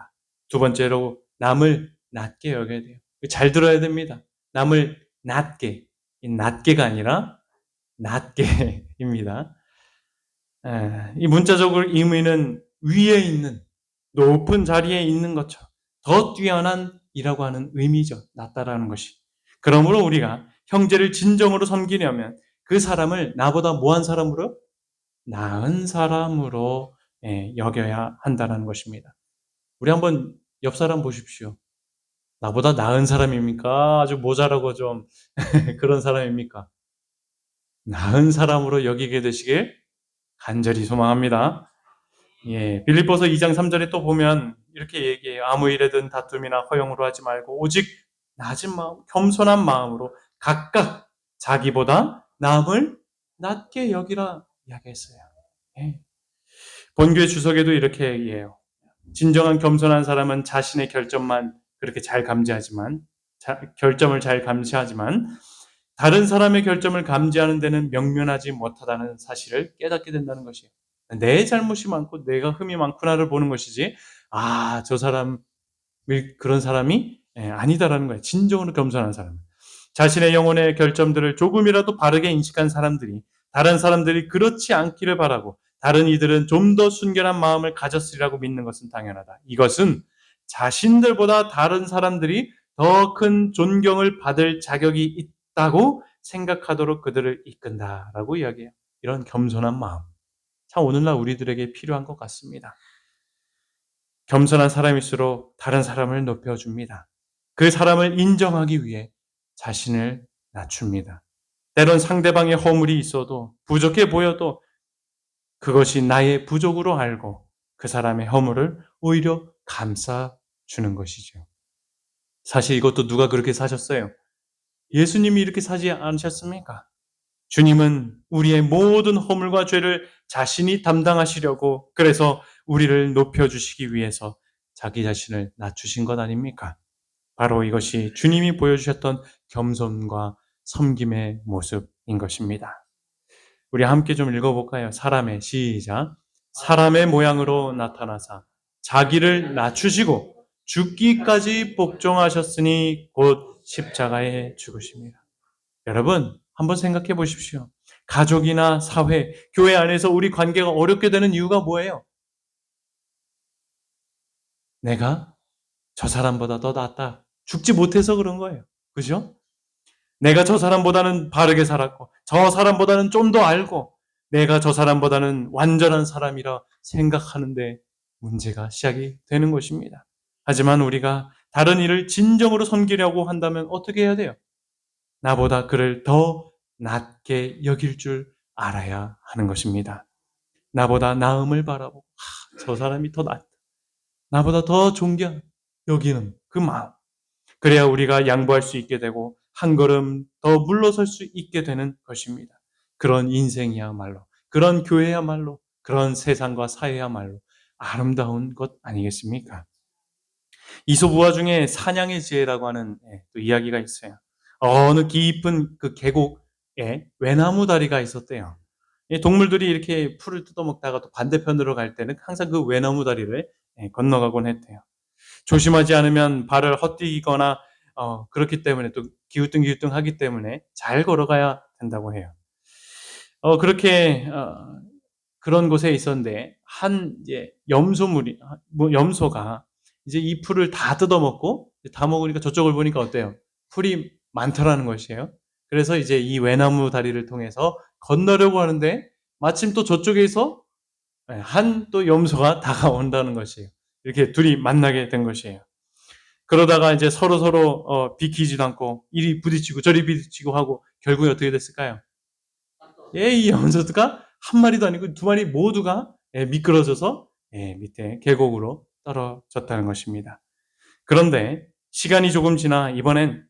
두 번째로 남을 낮게 여겨야 돼요. 잘 들어야 됩니다. 남을 낮게가 아니라 낮게입니다. 이 문자적으로 의미는 위에 있는 높은 자리에 있는 것처럼 더 뛰어난 이라고 하는 의미죠. 낮다라는 것이. 그러므로 우리가 형제를 진정으로 섬기려면 그 사람을 나보다 뭐한 사람으로? 나은 사람으로 여겨야 한다는 것입니다. 우리 한번 옆 사람 보십시오. 나보다 나은 사람입니까? 아주 모자라고 좀 그런 사람입니까? 나은 사람으로 여기게 되시길 간절히 소망합니다. 예, 빌립보서 2장 3절에 또 보면 이렇게 얘기해요. 아무 일에든 다툼이나 허용으로 하지 말고 오직 낮은 마음, 겸손한 마음으로 각각 자기보다 남을 낮게 여기라 이야기했어요. 예. 본교의 주석에도 이렇게 얘기해요. 진정한 겸손한 사람은 자신의 결점만 그렇게 잘 감지하지만 결점을 잘 감시하지만 다른 사람의 결점을 감지하는 데는 명면하지 못하다는 사실을 깨닫게 된다는 것이에요. 내 잘못이 많고 내가 흠이 많구나를 보는 것이지, 저 사람 그런 사람이 아니다라는 거예요. 진정으로 겸손한 사람. 자신의 영혼의 결점들을 조금이라도 바르게 인식한 사람들이 다른 사람들이 그렇지 않기를 바라고 다른 이들은 좀 더 순결한 마음을 가졌으리라고 믿는 것은 당연하다. 이것은 자신들보다 다른 사람들이 더 큰 존경을 받을 자격이 있다고 생각하도록 그들을 이끈다라고 이야기해요. 이런 겸손한 마음. 참 오늘날 우리들에게 필요한 것 같습니다. 겸손한 사람일수록 다른 사람을 높여줍니다. 그 사람을 인정하기 위해 자신을 낮춥니다. 때론 상대방의 허물이 있어도 부족해 보여도 그것이 나의 부족으로 알고 그 사람의 허물을 오히려 감싸주는 것이죠. 사실 이것도 누가 그렇게 사셨어요? 예수님이 이렇게 사지 않으셨습니까? 주님은 우리의 모든 허물과 죄를 자신이 담당하시려고, 그래서 우리를 높여주시기 위해서 자기 자신을 낮추신 것 아닙니까? 바로 이것이 주님이 보여주셨던 겸손과 섬김의 모습인 것입니다. 우리 함께 좀 읽어볼까요? 시작. 사람의 모양으로 나타나사 자기를 낮추시고 죽기까지 복종하셨으니 곧 십자가에 죽으십니다. 여러분, 한번 생각해 보십시오. 가족이나 사회, 교회 안에서 우리 관계가 어렵게 되는 이유가 뭐예요? 내가 저 사람보다 더 낫다. 죽지 못해서 그런 거예요. 그죠? 내가 저 사람보다는 바르게 살았고, 저 사람보다는 좀 더 알고, 내가 저 사람보다는 완전한 사람이라 생각하는데 문제가 시작이 되는 것입니다. 하지만 우리가 다른 이를 진정으로 섬기려고 한다면 어떻게 해야 돼요? 나보다 그를 더 낮게 여길 줄 알아야 하는 것입니다. 나보다 나음을 바라보고, 저 사람이 더 낫다. 나보다 더 존경, 여기는 그 마음. 그래야 우리가 양보할 수 있게 되고, 한 걸음 더 물러설 수 있게 되는 것입니다. 그런 인생이야말로, 그런 교회야말로, 그런 세상과 사회야말로 아름다운 것 아니겠습니까? 이솝우화 중에 사냥의 지혜라고 하는 또 이야기가 있어요. 어느 깊은 그 계곡에 외나무 다리가 있었대요. 이 동물들이 이렇게 풀을 뜯어먹다가 또 반대편으로 갈 때는 항상 그 외나무 다리를 건너가곤 했대요. 조심하지 않으면 발을 헛디거나 그렇기 때문에 또 기우뚱기우뚱 하기 때문에 잘 걸어가야 된다고 해요. 그렇게 그런 곳에 있었는데 한 이제 염소가 이제 이 풀을 다 뜯어먹고 다 먹으니까 저쪽을 보니까 어때요? 풀이 많더라는 것이에요. 그래서 이제 이 외나무 다리를 통해서 건너려고 하는데 마침 또 저쪽에서 한 또 염소가 다가온다는 것이에요. 이렇게 둘이 만나게 된 것이에요. 그러다가 이제 서로 비키지도 않고 이리 부딪히고 저리 부딪히고 하고 결국에 어떻게 됐을까요? 이 염소가 한 마리도 아니고 두 마리 모두가 미끄러져서 밑에 계곡으로 떨어졌다는 것입니다. 그런데 시간이 조금 지나 이번엔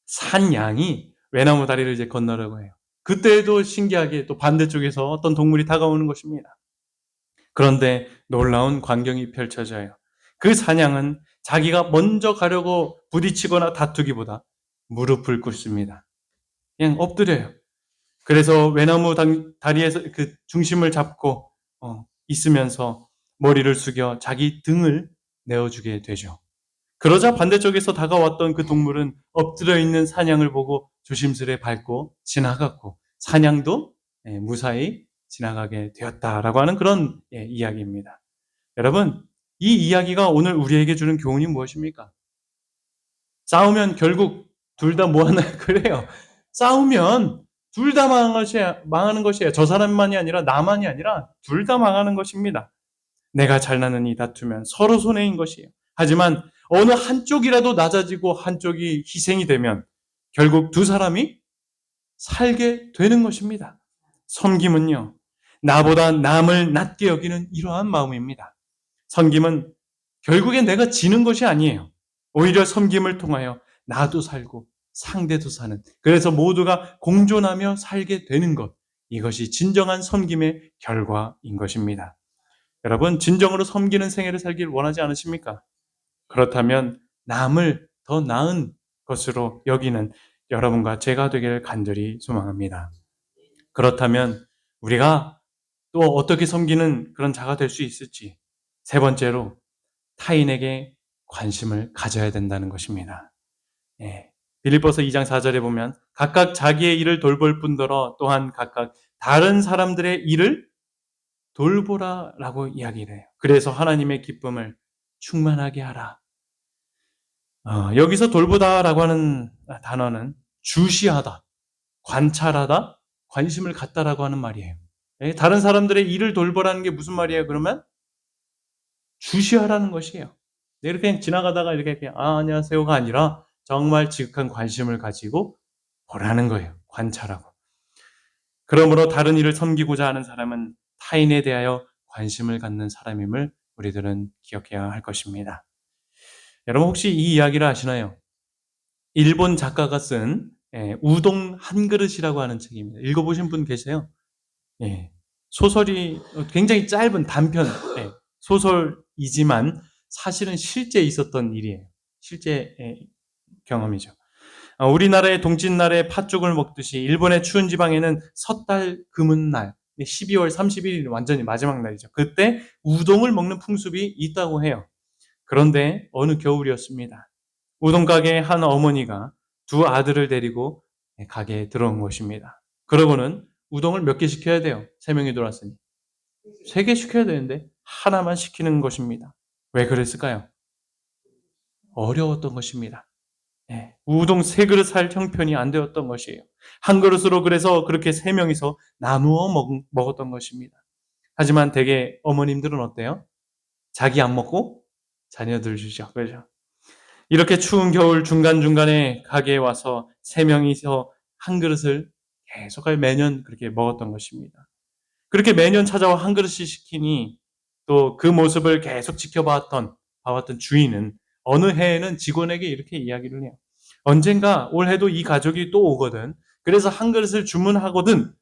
산 양이 외나무 다리를 이제 건너려고 해요. 그때도 신기하게 또 반대쪽에서 어떤 동물이 다가오는 것입니다. 그런데 놀라운 광경이 펼쳐져요. 그 사냥은 자기가 먼저 가려고 부딪히거나 다투기보다 무릎을 꿇습니다. 그냥 엎드려요. 그래서 외나무 다리에서 그 중심을 잡고 있으면서 머리를 숙여 자기 등을 내어주게 되죠. 그러자 반대쪽에서 다가왔던 그 동물은 엎드려 있는 사냥을 보고 조심스레 밟고 지나갔고 사냥도 무사히 지나가게 되었다라고 하는 그런 이야기입니다. 여러분, 이 이야기가 오늘 우리에게 주는 교훈이 무엇입니까? 싸우면 결국 둘 다 뭐 하나요? 그래요. 싸우면 둘 다 망하는 것이에요. 저 사람만이 아니라 나만이 아니라 둘 다 망하는 것입니다. 내가 잘나는 이 다투면 서로 손해인 것이에요. 하지만 어느 한쪽이라도 낮아지고 한쪽이 희생이 되면 결국 두 사람이 살게 되는 것입니다. 섬김은요, 나보다 남을 낮게 여기는 이러한 마음입니다. 섬김은 결국엔 내가 지는 것이 아니에요. 오히려 섬김을 통하여 나도 살고 상대도 사는, 그래서 모두가 공존하며 살게 되는 것, 이것이 진정한 섬김의 결과인 것입니다. 여러분, 진정으로 섬기는 생애를 살길 원하지 않으십니까? 그렇다면 남을 더 나은 것으로 여기는 여러분과 제가 되기를 간절히 소망합니다. 그렇다면 우리가 또 어떻게 섬기는 그런 자가 될 수 있을지, 세 번째로 타인에게 관심을 가져야 된다는 것입니다. 예. 빌립보서 2장 4절에 보면 각각 자기의 일을 돌볼 뿐더러 또한 각각 다른 사람들의 일을 돌보라라고 이야기를 해요. 그래서 하나님의 기쁨을 충만하게 하라. 여기서 돌보다라고 하는 단어는 주시하다, 관찰하다, 관심을 갖다라고 하는 말이에요. 예, 다른 사람들의 일을 돌보라는 게 무슨 말이에요? 그러면 주시하라는 것이에요. 이렇게 그냥 지나가다가 이렇게 그냥 안녕하세요가 아니라 정말 지극한 관심을 가지고 보라는 거예요. 관찰하고. 그러므로 다른 일을 섬기고자 하는 사람은 타인에 대하여 관심을 갖는 사람임을 우리들은 기억해야 할 것입니다. 여러분 혹시 이 이야기를 아시나요? 일본 작가가 쓴 우동 한 그릇이라고 하는 책입니다. 읽어보신 분 계세요? 예. 소설이 굉장히 짧은 단편 소설이지만 사실은 실제 있었던 일이에요. 실제 경험이죠. 우리나라의 동짓날에 팥죽을 먹듯이 일본의 추운 지방에는 섣달 금은 날 12월 31일이 완전히 마지막 날이죠. 그때 우동을 먹는 풍습이 있다고 해요. 그런데 어느 겨울이었습니다. 우동 가게의 한 어머니가 두 아들을 데리고 가게에 들어온 것입니다. 그러고는 우동을 몇 개 시켜야 돼요. 세 명이 들어왔으니. 세 개 시켜야 되는데 하나만 시키는 것입니다. 왜 그랬을까요? 어려웠던 것입니다. 우동 세 그릇 살 형편이 안 되었던 것이에요. 한 그릇으로 그래서 그렇게 세 명이서 나누어 먹었던 것입니다. 하지만 대개 어머님들은 어때요? 자기 안 먹고 자녀들 주죠. 그렇죠? 이렇게 추운 겨울 중간중간에 가게에 와서 세 명이서 한 그릇을 계속 매년 그렇게 먹었던 것입니다. 그렇게 매년 찾아와 한 그릇씩 시키니 또 그 모습을 계속 봐왔던 주인은 어느 해에는 직원에게 이렇게 이야기를 해요. 언젠가 올해도 이 가족이 또 오거든. 그래서 한 그릇을 주문하거든.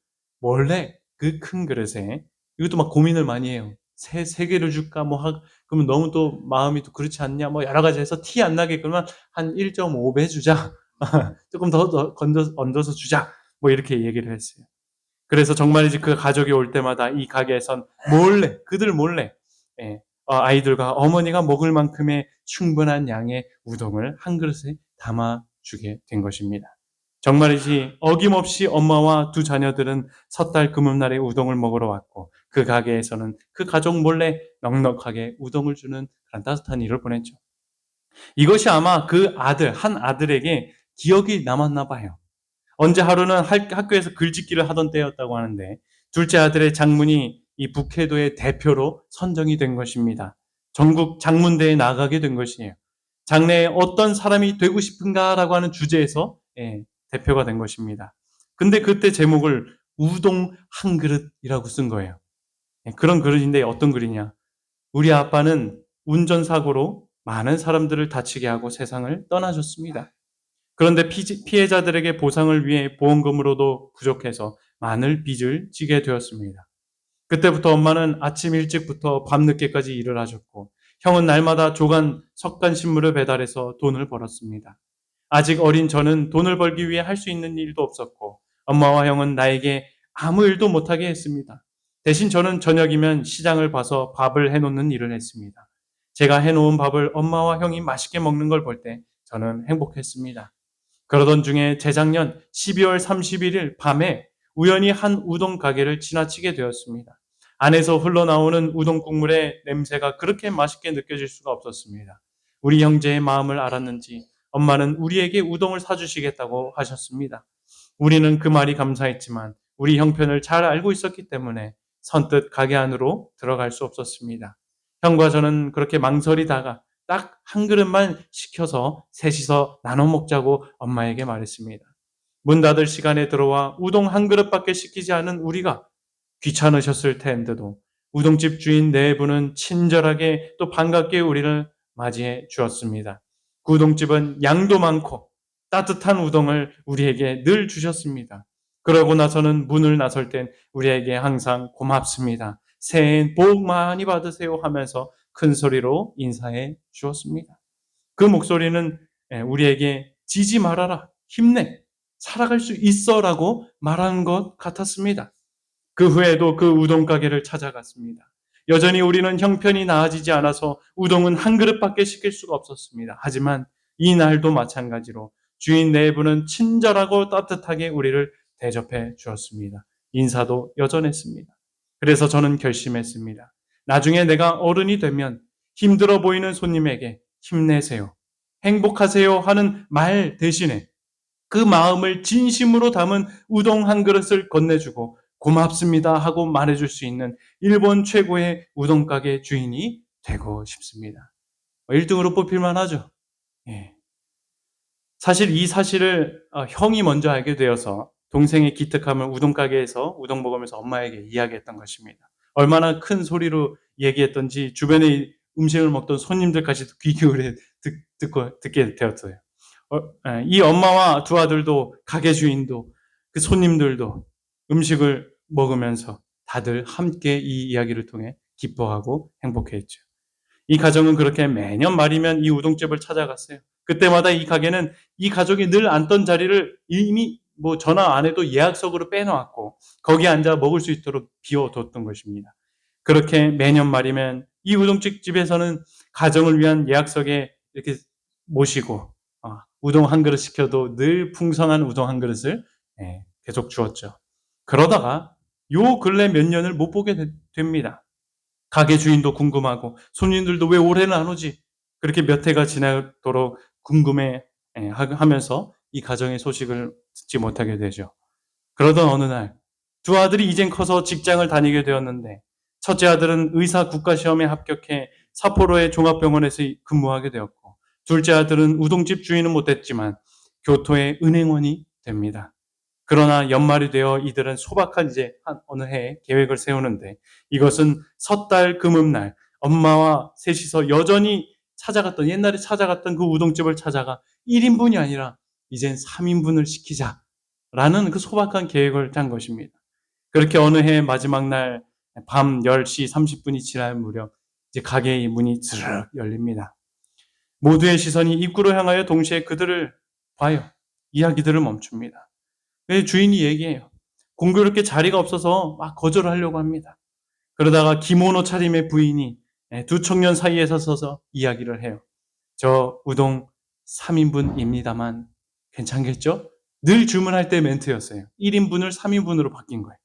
몰래 그 큰 그릇에 이것도 막 고민을 많이 해요. 세 개를 줄까? 그러면 너무 또 마음이 또 그렇지 않냐? 여러 가지 해서 티 안 나게 그러면 한 1.5배 주자. 조금 더 얹어서 주자. 이렇게 얘기를 했어요. 그래서 정말이지 그 가족이 올 때마다 이 가게에선 그들 몰래, 아이들과 어머니가 먹을 만큼의 충분한 양의 우동을 한 그릇에 담아주게 된 것입니다. 정말이지 어김없이 엄마와 두 자녀들은 섣달 금음날에 우동을 먹으러 왔고 그 가게에서는 그 가족 몰래 넉넉하게 우동을 주는 그런 따뜻한 일을 보냈죠. 이것이 아마 한 아들에게 기억이 남았나 봐요. 언제 하루는 학교에서 글짓기를 하던 때였다고 하는데 둘째 아들의 장문이 이 북해도의 대표로 선정이 된 것입니다. 전국 장문대에 나가게 된 것이에요. 장래에 어떤 사람이 되고 싶은가라고 하는 주제에서 대표가 된 것입니다. 근데 그때 제목을 우동 한 그릇이라고 쓴 거예요. 그런 그릇인데 어떤 그릇이냐? 우리 아빠는 운전사고로 많은 사람들을 다치게 하고 세상을 떠나셨습니다. 그런데 피해자들에게 보상을 위해 보험금으로도 부족해서 많은 빚을 지게 되었습니다. 그때부터 엄마는 아침 일찍부터 밤늦게까지 일을 하셨고 형은 날마다 석간 신문을 배달해서 돈을 벌었습니다. 아직 어린 저는 돈을 벌기 위해 할 수 있는 일도 없었고 엄마와 형은 나에게 아무 일도 못하게 했습니다. 대신 저는 저녁이면 시장을 봐서 밥을 해놓는 일을 했습니다. 제가 해놓은 밥을 엄마와 형이 맛있게 먹는 걸 볼 때 저는 행복했습니다. 그러던 중에 재작년 12월 31일 밤에 우연히 한 우동 가게를 지나치게 되었습니다. 안에서 흘러나오는 우동 국물의 냄새가 그렇게 맛있게 느껴질 수가 없었습니다. 우리 형제의 마음을 알았는지 엄마는 우리에게 우동을 사주시겠다고 하셨습니다. 우리는 그 말이 감사했지만 우리 형편을 잘 알고 있었기 때문에 선뜻 가게 안으로 들어갈 수 없었습니다. 형과 저는 그렇게 망설이다가 딱 한 그릇만 시켜서 셋이서 나눠 먹자고 엄마에게 말했습니다. 문 닫을 시간에 들어와 우동 한 그릇밖에 시키지 않은 우리가 귀찮으셨을 텐데도 우동집 주인 네 분은 친절하게 또 반갑게 우리를 맞이해 주었습니다. 그 우동집은 양도 많고 따뜻한 우동을 우리에게 늘 주셨습니다. 그러고 나서는 문을 나설 땐 우리에게 항상 고맙습니다. 새해엔 복 많이 받으세요 하면서 큰 소리로 인사해 주었습니다. 그 목소리는 우리에게 지지 말아라, 힘내, 살아갈 수 있어라고 말하는 것 같았습니다. 그 후에도 그 우동 가게를 찾아갔습니다. 여전히 우리는 형편이 나아지지 않아서 우동은 한 그릇밖에 시킬 수가 없었습니다. 하지만 이 날도 마찬가지로 주인 내부는 친절하고 따뜻하게 우리를 대접해 주었습니다. 인사도 여전했습니다. 그래서 저는 결심했습니다. 나중에 내가 어른이 되면 힘들어 보이는 손님에게 힘내세요, 행복하세요 하는 말 대신에 그 마음을 진심으로 담은 우동 한 그릇을 건네주고 고맙습니다 하고 말해줄 수 있는 일본 최고의 우동 가게 주인이 되고 싶습니다. 1등으로 뽑힐만 하죠. 예. 사실 이 사실을 형이 먼저 알게 되어서 동생의 기특함을 우동 가게에서 우동 먹으면서 엄마에게 이야기했던 것입니다. 얼마나 큰 소리로 얘기했던지 주변에 음식을 먹던 손님들까지도 귀 기울여 듣게 되었어요. 이 엄마와 두 아들도 가게 주인도 그 손님들도 음식을 먹으면서 다들 함께 이 이야기를 통해 기뻐하고 행복해했죠. 이 가정은 그렇게 매년 말이면 이 우동집을 찾아갔어요. 그때마다 이 가게는 이 가족이 늘 앉던 자리를 이미 전화 안 해도 예약석으로 빼놓았고 거기에 앉아 먹을 수 있도록 비워뒀던 것입니다. 그렇게 매년 말이면 이 우동집에서는 가정을 위한 예약석에 이렇게 모시고 우동 한 그릇 시켜도 늘 풍성한 우동 한 그릇을 계속 주었죠. 그러다가 요 근래 몇 년을 못 보게 됩니다. 가게 주인도 궁금하고 손님들도 왜 올해는 안 오지? 그렇게 몇 해가 지나도록 궁금해 하면서 이 가정의 소식을 듣지 못하게 되죠. 그러던 어느 날 두 아들이 이젠 커서 직장을 다니게 되었는데 첫째 아들은 의사 국가시험에 합격해 삿포로의 종합병원에서 근무하게 되었고 둘째 아들은 우동집 주인은 못했지만 교토의 은행원이 됩니다. 그러나 연말이 되어 이들은 소박한 어느 해에 계획을 세우는데 이것은 섣달 금음날 엄마와 셋이서 여전히 옛날에 찾아갔던 그 우동집을 찾아가 1인분이 아니라 이젠 3인분을 시키자라는 그 소박한 계획을 짠 것입니다. 그렇게 어느 해의 마지막 날 밤 10시 30분이 지날 무렵 이제 가게의 문이 드르륵 열립니다. 모두의 시선이 입구로 향하여 동시에 그들을 봐요. 이야기들을 멈춥니다. 주인이 얘기해요. 공교롭게 자리가 없어서 막 거절하려고 합니다. 그러다가 기모노 차림의 부인이 두 청년 사이에서 서서 이야기를 해요. 저 우동 3인분입니다만 괜찮겠죠? 늘 주문할 때 멘트였어요. 1인분을 3인분으로 바뀐 거예요.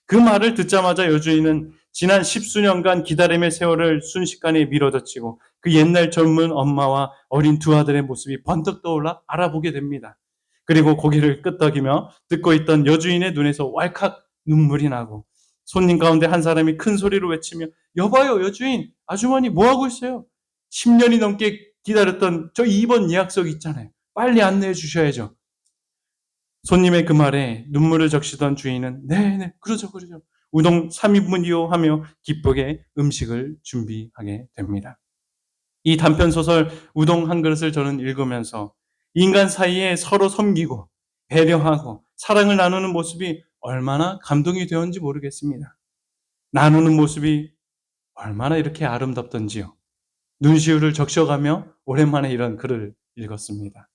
그 말을 듣자마자 여주인은 지난 10수년간 기다림의 세월을 순식간에 밀어젖히고 그 옛날 젊은 엄마와 어린 두 아들의 모습이 번뜩 떠올라 알아보게 됩니다. 그리고 고개를 끄덕이며 듣고 있던 여주인의 눈에서 왈칵 눈물이 나고 손님 가운데 한 사람이 큰 소리로 외치며 여봐요 여주인 아주머니 뭐하고 있어요? 10년이 넘게 기다렸던 저 2번 예약석 있잖아요. 빨리 안내해 주셔야죠. 손님의 그 말에 눈물을 적시던 주인은 네네 그러죠. 우동 3인분이요 하며 기쁘게 음식을 준비하게 됩니다. 이 단편소설 우동 한 그릇을 저는 읽으면서 인간 사이에 서로 섬기고 배려하고 사랑을 나누는 모습이 얼마나 감동이 되었는지 모르겠습니다. 나누는 모습이 얼마나 이렇게 아름답던지요. 눈시울을 적셔가며 오랜만에 이런 글을 읽었습니다.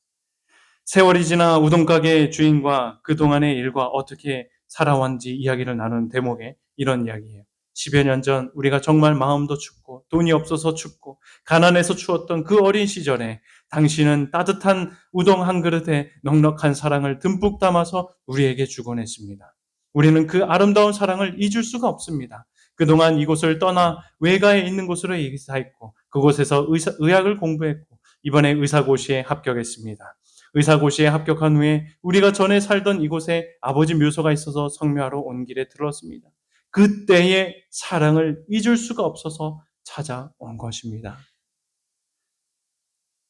세월이 지나 우동가게 주인과 그동안의 일과 어떻게 살아왔는지 이야기를 나누는 대목에 이런 이야기예요. 10여 년 전 우리가 정말 마음도 춥고 돈이 없어서 춥고 가난해서 추웠던 그 어린 시절에 당신은 따뜻한 우동 한 그릇에 넉넉한 사랑을 듬뿍 담아서 우리에게 주곤 했습니다. 우리는 그 아름다운 사랑을 잊을 수가 없습니다. 그동안 이곳을 떠나 외가에 있는 곳으로 이사했고 그곳에서 의학을 공부했고 이번에 의사고시에 합격했습니다. 의사고시에 합격한 후에 우리가 전에 살던 이곳에 아버지 묘소가 있어서 성묘하러 온 길에 들렀습니다. 그때의 사랑을 잊을 수가 없어서 찾아온 것입니다.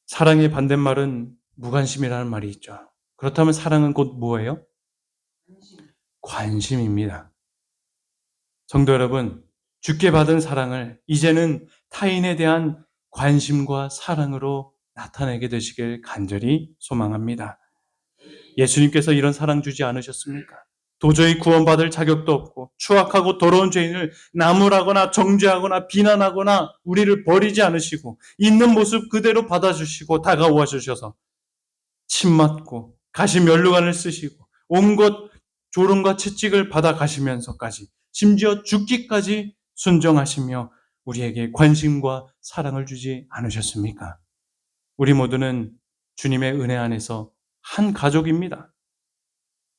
사랑의 반대말은 무관심이라는 말이 있죠. 그렇다면 사랑은 곧 뭐예요? 관심입니다. 성도 여러분, 주께 받은 사랑을 이제는 타인에 대한 관심과 사랑으로 나타내게 되시길 간절히 소망합니다. 예수님께서 이런 사랑 주지 않으셨습니까? 도저히 구원받을 자격도 없고 추악하고 더러운 죄인을 나무라거나 정죄하거나 비난하거나 우리를 버리지 않으시고 있는 모습 그대로 받아주시고 다가와 주셔서 침 맞고 가시 면류관을 쓰시고 온갖 조롱과 채찍을 받아 가시면서까지 심지어 죽기까지 순종하시며 우리에게 관심과 사랑을 주지 않으셨습니까? 우리 모두는 주님의 은혜 안에서 한 가족입니다.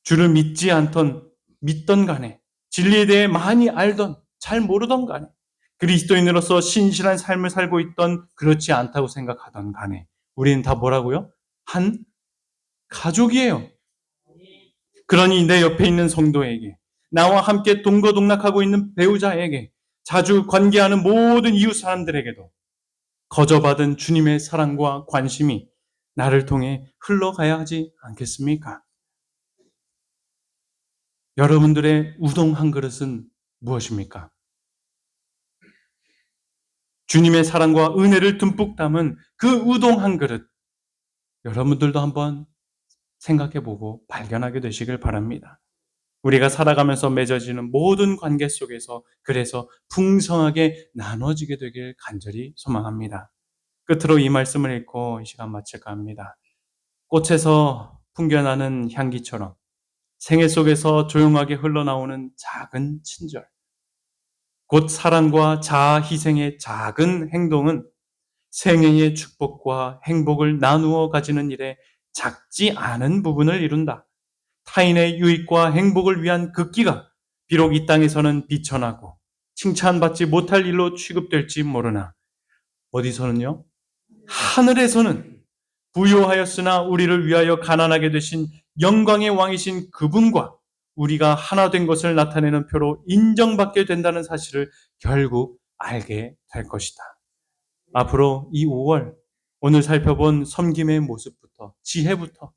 주를 믿던 간에, 진리에 대해 많이 알던, 잘 모르던 간에, 그리스도인으로서 신실한 삶을 살고 있던, 그렇지 않다고 생각하던 간에, 우리는 다 뭐라고요? 한 가족이에요. 그러니 내 옆에 있는 성도에게, 나와 함께 동거동락하고 있는 배우자에게, 자주 관계하는 모든 이웃 사람들에게도 거저받은 주님의 사랑과 관심이 나를 통해 흘러가야 하지 않겠습니까? 여러분들의 우동 한 그릇은 무엇입니까? 주님의 사랑과 은혜를 듬뿍 담은 그 우동 한 그릇, 여러분들도 한번 생각해보고 발견하게 되시길 바랍니다. 우리가 살아가면서 맺어지는 모든 관계 속에서 그래서 풍성하게 나눠지게 되길 간절히 소망합니다. 끝으로 이 말씀을 읽고 이 시간 마칠까 합니다. 꽃에서 풍겨나는 향기처럼 생애 속에서 조용하게 흘러나오는 작은 친절, 곧 사랑과 자아 희생의 작은 행동은 생애의 축복과 행복을 나누어 가지는 일에 작지 않은 부분을 이룬다. 타인의 유익과 행복을 위한 극기가 비록 이 땅에서는 비천하고 칭찬받지 못할 일로 취급될지 모르나 어디서는요? 하늘에서는 부요하였으나 우리를 위하여 가난하게 되신 영광의 왕이신 그분과 우리가 하나 된 것을 나타내는 표로 인정받게 된다는 사실을 결국 알게 될 것이다. 앞으로 이 5월 오늘 살펴본 섬김의 모습부터 지혜부터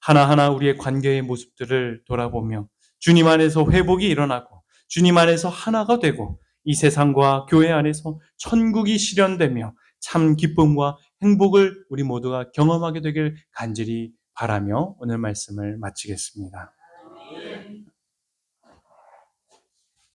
하나하나 우리의 관계의 모습들을 돌아보며 주님 안에서 회복이 일어나고 주님 안에서 하나가 되고 이 세상과 교회 안에서 천국이 실현되며 참 기쁨과 행복을 우리 모두가 경험하게 되길 간절히 바라며 오늘 말씀을 마치겠습니다.